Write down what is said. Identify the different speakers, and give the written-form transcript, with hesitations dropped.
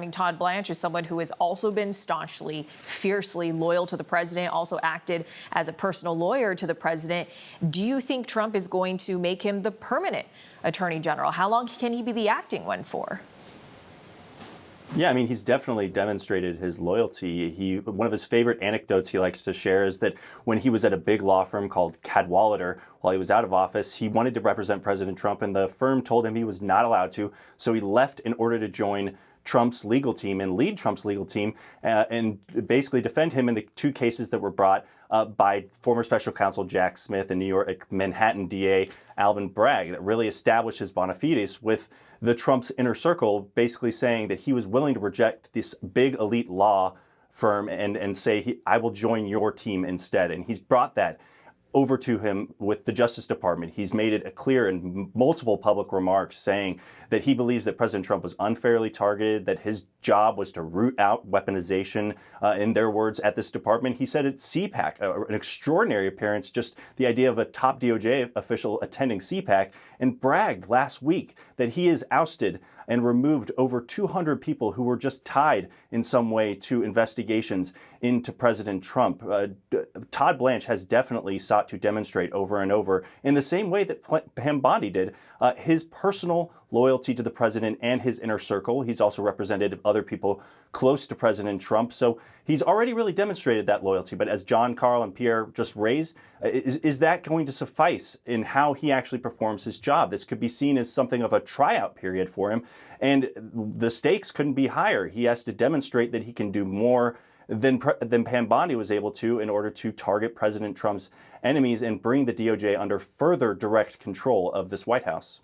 Speaker 1: Todd Blanche is someone who has also been staunchly, fiercely loyal to the president, also acted as a personal lawyer to the president. Do you think Trump is going to make him the permanent attorney general? How long can he be the acting one for?
Speaker 2: Yeah, I mean, he's definitely demonstrated his loyalty. One of his favorite anecdotes he likes to share is that when he was at a big law firm called Cadwalader, while he was out of office, he wanted to represent President Trump, and the firm told him he was not allowed to. So he left in order to join Trump's legal team and lead Trump's legal team and basically defend him in the two cases that were brought by former special counsel Jack Smith and New York Manhattan DA Alvin Bragg that really established his bona fides with the Trump's inner circle, basically saying that he was willing to reject this big elite law firm and say, I will join your team instead. And he's brought that over to him with the Justice Department. He's made it clear in multiple public remarks saying that he believes that President Trump was unfairly targeted, that his job was to root out weaponization, in their words, at this department. He said at CPAC, an extraordinary appearance, just the idea of a top DOJ official attending CPAC, and bragged last week that he has ousted and removed over 200 people who were just tied in some way to investigations into President Trump. Todd Blanche has definitely sought to demonstrate over and over, in the same way that Pam Bondi did, his personal loyalty to the president and his inner circle. He's also represented other people close to President Trump. So he's already really demonstrated that loyalty. But as John, Carl, and Pierre just raised, is that going to suffice in how he actually performs his job? This could be seen as something of a tryout period for him. And the stakes couldn't be higher. He has to demonstrate that he can do more than Pam Bondi was able to in order to target President Trump's enemies and bring the DOJ under further direct control of this White House.